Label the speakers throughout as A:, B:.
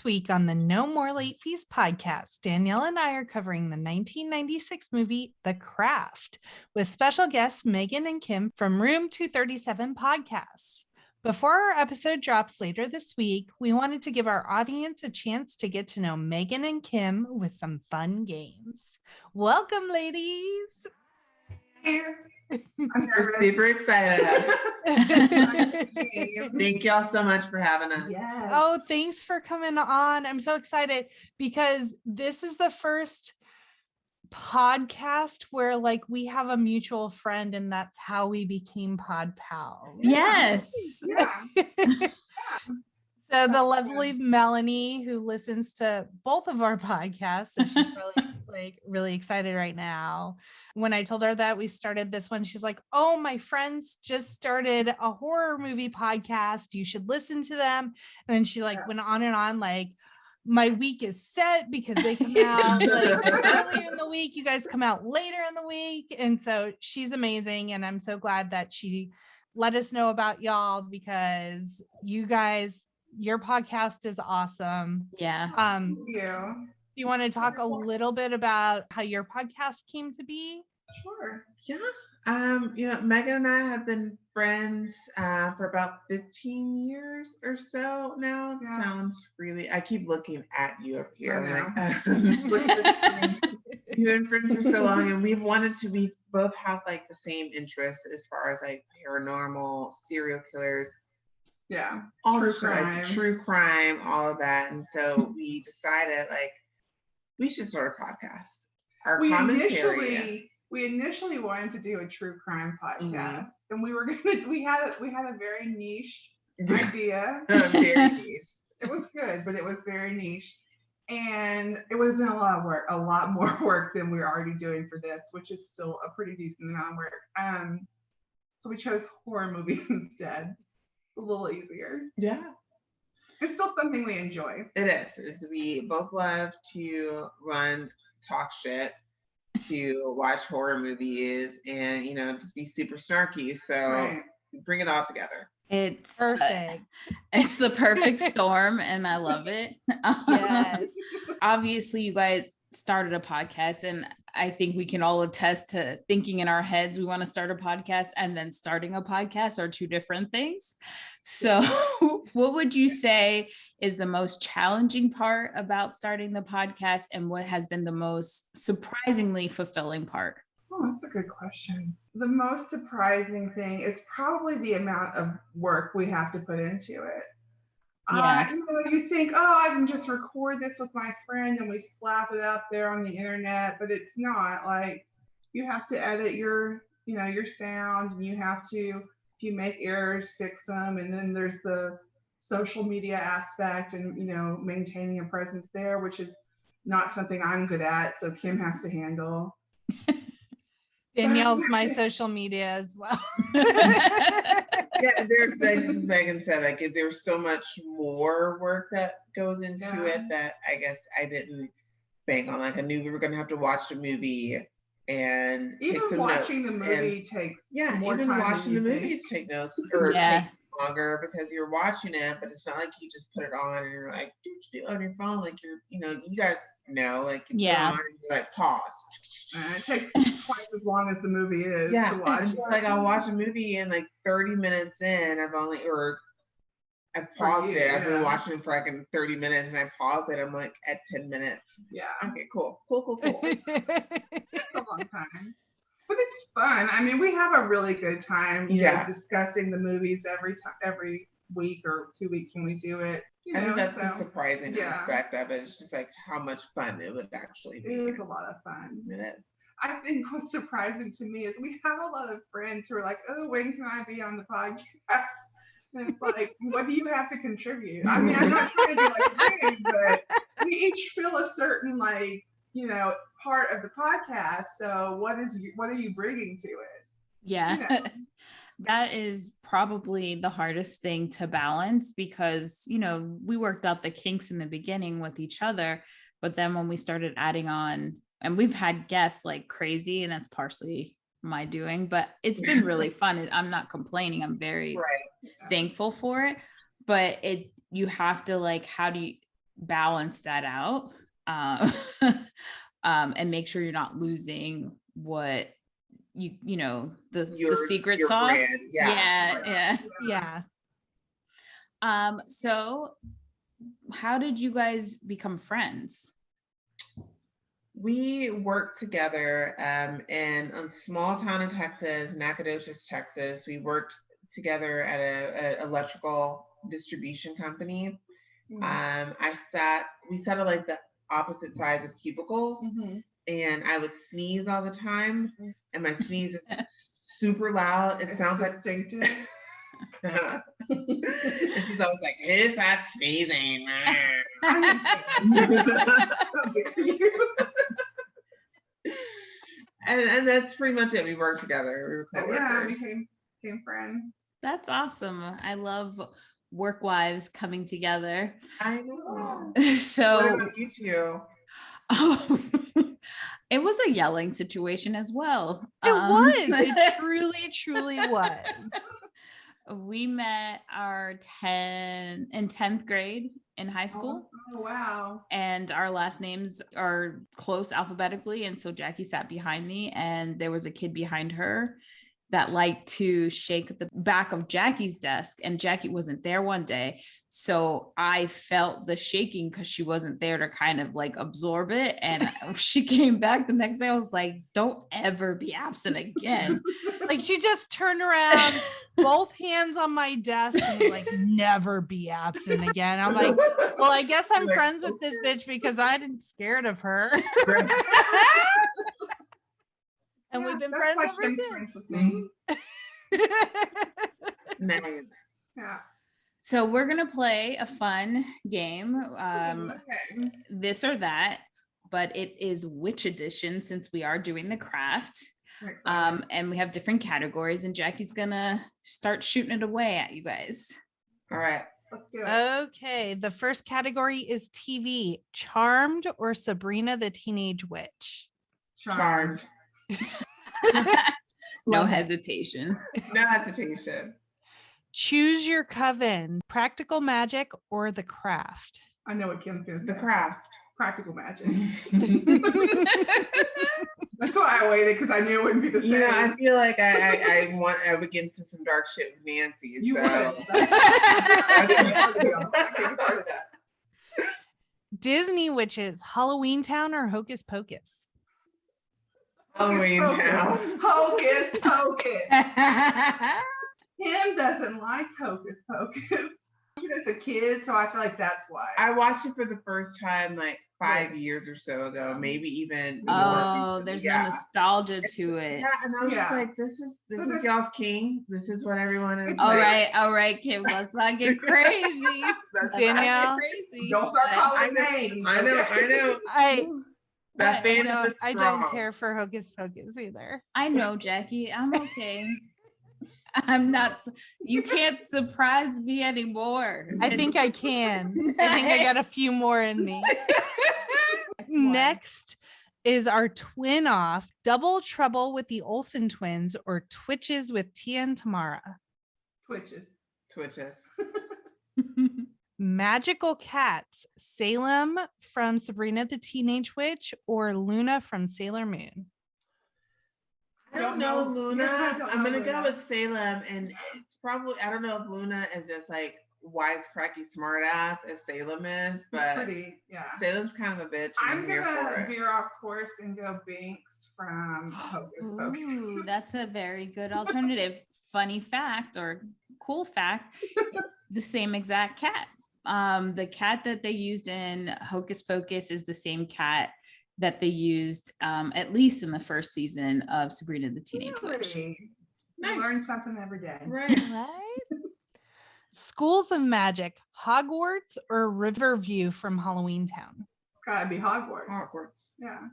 A: week on the No More Late Fees podcast, Danielle and I are covering the 1996 movie The Craft with special guests Megan and Kim from Room 237 podcast. Before our episode drops later this week, we wanted to give our audience a chance to get to know Megan and Kim with some fun games. Welcome, ladies.
B: We're super excited. Thank y'all so much for having us.
A: Yes. Oh, thanks for coming on. I'm so excited because this is the first podcast where we have a mutual friend and that's how we became pod pals.
C: Yes.
A: Yeah. So the lovely Melanie, who listens to both of our podcasts, so she's probably really excited right now. When I told her that we started this one, she's like, "Oh, my friends just started a horror movie podcast. You should listen to them." And then she went on and on my week is set because they come out earlier in the week. You guys come out later in the week. And so she's amazing. And I'm so glad that she let us know about y'all because you guys, your podcast is awesome.
C: Yeah.
B: Thank you.
A: Do you want to talk a little bit about how your podcast came to be?
B: Sure. Yeah. Megan and I have been friends for about 15 years or so now. Yeah. Sounds really, I keep looking at you up here. You've been friends for so long and we've wanted to, we both have the same interests as far as paranormal, serial killers. Yeah. All true crime. True crime, all of that. And so we decided we should start a podcast. We initially wanted to do a true crime podcast, and we had a very niche idea. Very niche. It was good, but it was very niche, and it would have been a lot more work than we're already doing for this, which is still a pretty decent amount of work. So we chose horror movies instead. A little easier. Yeah. It's still something we enjoy. It is. We both love to talk shit, to watch horror movies, and just be super snarky. So bring it all together.
C: It's
A: perfect.
C: It's the perfect storm, and I love it.
A: Yes.
C: Obviously, you guys started a podcast, and I think we can all attest to thinking in our heads we want to start a podcast and then starting a podcast are two different things. So what would you say is the most challenging part about starting the podcast, and what has been the most surprisingly fulfilling part? Oh, that's a good question. The most surprising thing is probably the amount of work we have to put into it.
A: Yeah.
C: You think, I can just record this with my friend and we slap it up there on the internet, but it's not. You have to edit your sound, and you have to, if you make errors, fix them. And then there's the social media aspect and, maintaining a presence there, which is not something I'm good at. So Kim has to handle.
A: Danielle's my social media as well.
B: Yeah, there's like Megan said, there's so much more work that goes into it that I guess I didn't bank on. I knew we were gonna have to watch the movie and even take some watching notes. The movie takes more even time watching the movies take notes or takes longer because you're watching it, but it's not like you just put it on and you're like, do you do it on your phone? You guys know, you put it on and you're pause. It takes twice as long as the movie is to watch. And so, I'll watch a movie and 30 minutes in, I've paused it. I've been watching it for 30 minutes and I pause it. I'm at 10 minutes. Yeah. Okay, cool. It's a long time. But it's fun. I mean, we have a really good time discussing the movies every week or 2 weeks when we do it. I think that's the surprising aspect of it. It's just how much fun it would actually be. It is a lot of fun. It is. I think what's surprising to me is we have a lot of friends who are like, "Oh, when can I be on the podcast?" And it's what do you have to contribute? I mean, I'm not trying to be rude, but we each feel a certain part of the podcast. So what are you bringing to it?
C: Yeah. That is probably the hardest thing to balance because, we worked out the kinks in the beginning with each other, but then when we started adding on, and we've had guests like crazy, and that's partially my doing, but it's been really fun. I'm not complaining. I'm very thankful for it, but you have to how do you, balance that out, and make sure you're not losing what the secret
B: your
C: sauce.
B: brand.
C: Yeah. So how did you guys become friends?
B: We worked together in a small town in Texas, Nacogdoches, Texas. We worked together at an electrical distribution company. Mm-hmm. We sat at like the opposite sides of cubicles, mm-hmm. and I would sneeze all the time, mm-hmm. and my sneeze is super loud. It sounds distinctive. And she's always like, "Who's that sneezing?" and that's pretty much it. We worked together. We were coworkers.
D: Yeah, became friends.
C: That's awesome. I love work wives coming together.
B: I know.
C: So
B: what about you two?
C: Oh, it was a yelling situation as well.
A: It was. It truly was.
C: We met in 10th grade in high school.
D: Oh, wow.
C: And our last names are close alphabetically. And so Jackie sat behind me, and there was a kid behind her that liked to shake the back of Jackie's desk, and Jackie wasn't there one day. So I felt the shaking because she wasn't there to kind of like absorb it. And she came back the next day. I was like, don't ever be absent again.
A: Like she just turned around, both hands on my desk, and was like, never be absent again. I'm like, well, I guess I'm friends with this bitch because I'm scared of her. And we've been friends ever since.
B: Nice.
D: Yeah.
C: So we're going to play a fun game, this or that, but it is which edition since we are doing the craft. And we have different categories, and Jackie's going to start shooting it away at you guys.
B: All right.
D: Let's do it.
A: Okay. The first category is TV. Charmed or Sabrina the Teenage Witch?
B: Charmed.
C: No hesitation.
B: No hesitation.
A: Choose Your Coven, Practical Magic or The Craft?
D: I know what Kim's going to say.
B: The Craft.
D: Practical Magic. That's why I waited, because I knew it wouldn't be the same.
B: You know, I feel like I would get into some dark shit with Nancy.
D: You
B: so.
D: would.
A: Disney Witches, Halloween Town or Hocus Pocus?
B: Halloween Town.
D: Hocus Pocus. Kim doesn't like Hocus Pocus. She was a kid, so I feel like that's why.
B: I watched it for the first time like 5 years or so ago, maybe even more.
C: Oh, there's no nostalgia to it.
B: Yeah, and I was just like, this is y'all's king. This is what everyone is.
C: All right, Kim, let's not get crazy.
A: Danielle,
D: don't start calling names.
B: I know.
A: I don't care for Hocus Pocus either.
C: I know, Jackie. I'm okay. I'm not. You can't surprise me anymore.
A: I think I can. I think I got a few more in me. Next is our twin off, Double Trouble with the Olsen Twins or Twitches with Tia and Tamara?
D: Twitches.
A: Magical Cats, Salem from Sabrina the Teenage Witch or Luna from Sailor Moon?
B: I don't know Luna. I'm going to go with Salem, and it's probably, I don't know if Luna is as like wisecracky smartass as Salem is, but Salem's kind of a bitch.
D: I'm going to veer off course and go Binks from Hocus Pocus.
C: Ooh, that's a very good alternative. Funny fact or cool fact, it's the same exact cat. The cat that they used in Hocus Pocus is the same cat that they used at least in the first season of Sabrina the Teenage Witch.
D: Nice. Learn something every day.
A: Right. Schools of Magic, Hogwarts or Riverview from Halloween Town?
D: It's gotta be Hogwarts. Yeah.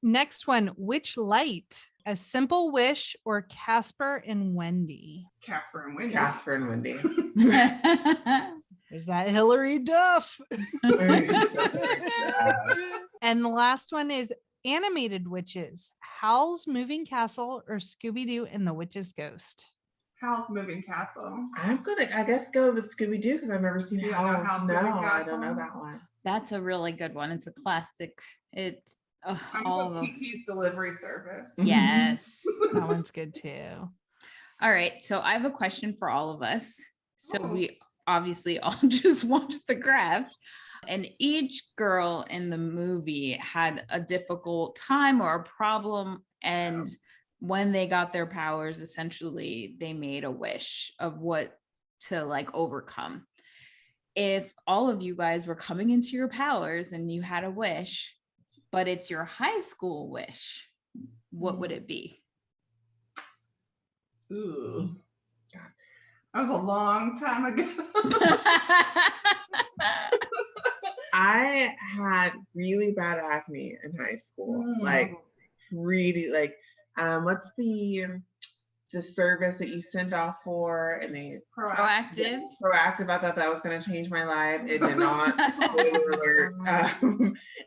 A: Next one, which light? A Simple Wish or Casper and Wendy?
D: Casper and Wendy.
B: Casper and Wendy.
A: Is that Hillary Duff? And the last one is Animated Witches, Howl's Moving Castle or Scooby-Doo and the Witch's Ghost?
D: Howl's Moving Castle.
B: I'm gonna, I guess, go with Scooby-Doo because I've never seen Howl's. No, I don't know that one.
C: That's a really good one. It's a classic. It's
D: all those Kiki's delivery service.
C: Yes.
A: That one's good too.
C: All right. So I have a question for all of us. So we obviously all just watched The Craft, and each girl in the movie had a difficult time or a problem. And when they got their powers, essentially they made a wish of what to like overcome. If all of you guys were coming into your powers and you had a wish, but it's your high school wish, what would it be?
D: Ooh. That was a long time ago.
B: I had really bad acne in high school. Like really like what's the service that you send off for, and they
C: Proactive.
B: Proactive. I thought that was going to change my life. It did not. Spoiler alert.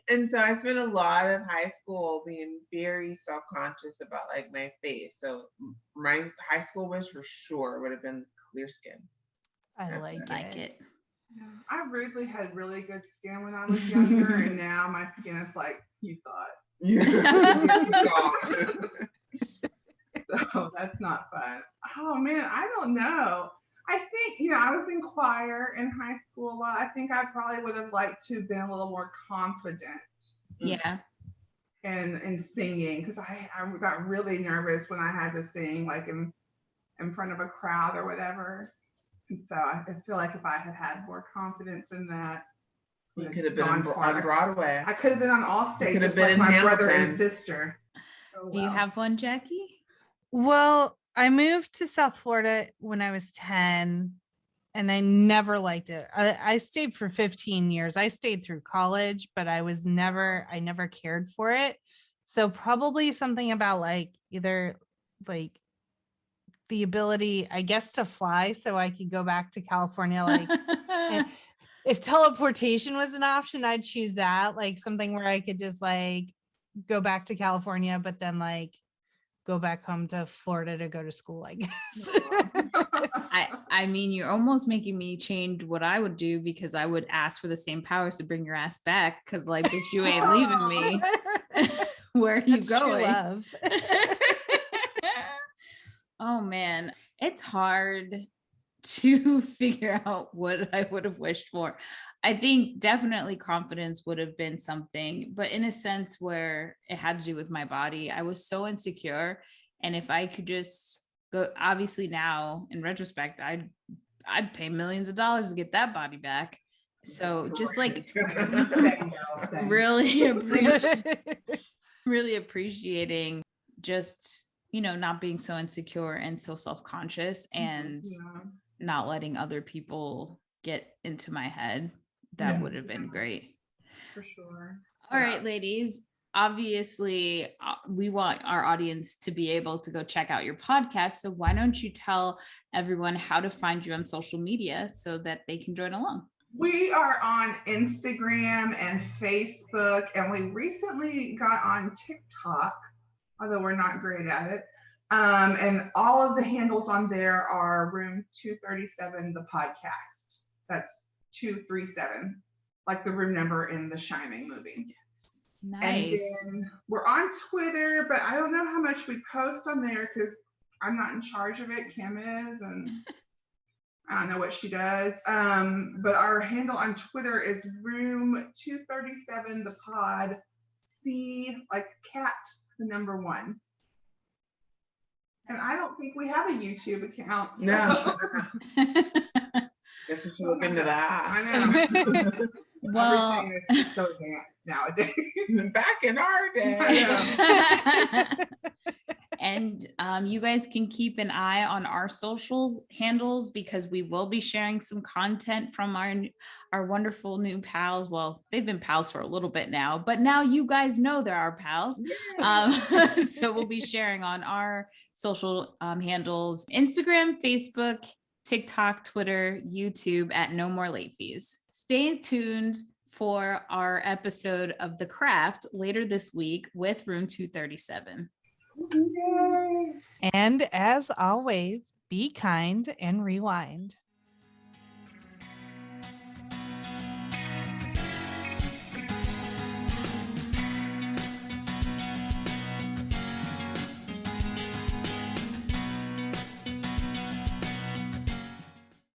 B: And so I spent a lot of high school being very self-conscious about like my face. So my high school wish for sure would have been clear skin.
A: I like it.
D: Yeah, I weirdly had really good skin when I was younger, and now my skin is like you thought. So that's not fun. Oh man, I don't know. I think, I was in choir in high school a lot. I think I probably would have liked to have been a little more confident.
C: Yeah.
D: And singing, because I got really nervous when I had to sing like in front of a crowd or whatever. And so I feel like if I had had more confidence in that,
B: you could have been on Broadway.
D: I could have been on all stages, just like my brother and sister.
C: Do you have one, Jackie?
A: Well, I moved to South Florida when I was 10, and I never liked it. I stayed for 15 years. I stayed through college, but I never cared for it. So probably something about like either like the ability, I guess, to fly so I could go back to California. Like if teleportation was an option, I'd choose that. Like something where I could just like go back to California, but then like go back home to Florida to go to school, I guess.
C: I mean, you're almost making me change what I would do, because I would ask for the same powers to bring your ass back. Cause like, bitch, you ain't leaving me. Where are you going?
A: True love.
C: Oh man, it's hard to figure out what I would have wished for. I think definitely confidence would have been something, but in a sense where it had to do with my body. I was so insecure. And if I could just go, obviously now in retrospect, I'd pay millions of dollars to get that body back. So just like really appreciating just, not being so insecure and so self-conscious, and not letting other people get into my head. That would have been great.
D: For sure.
C: All right, ladies. Obviously, we want our audience to be able to go check out your podcast. So why don't you tell everyone how to find you on social media so that they can join along?
D: We are on Instagram and Facebook, and we recently got on TikTok, although we're not great at it. And all of the handles on there are Room 237, the podcast. That's 237, like the room number in the Shining movie.
C: Nice.
D: And then we're on Twitter, but I don't know how much we post on there because I'm not in charge of it. Kim is, and I don't know what she does. But our handle on Twitter is Room 237, the pod, C, like cat, the number 1. And I don't think we have a YouTube account. So.
B: No. Guess we should look into that.
D: I know.
C: Well,
D: everything is so advanced nowadays.
B: Back in our day.
C: And you guys can keep an eye on our social handles, because we will be sharing some content from our wonderful new pals. Well, they've been pals for a little bit now, but now you guys know they're our pals. So we'll be sharing on our social handles: Instagram, Facebook, TikTok, Twitter, YouTube at No More Late Fees. Stay tuned for our episode of The Craft later this week with Room 237.
A: And as always, be kind and rewind.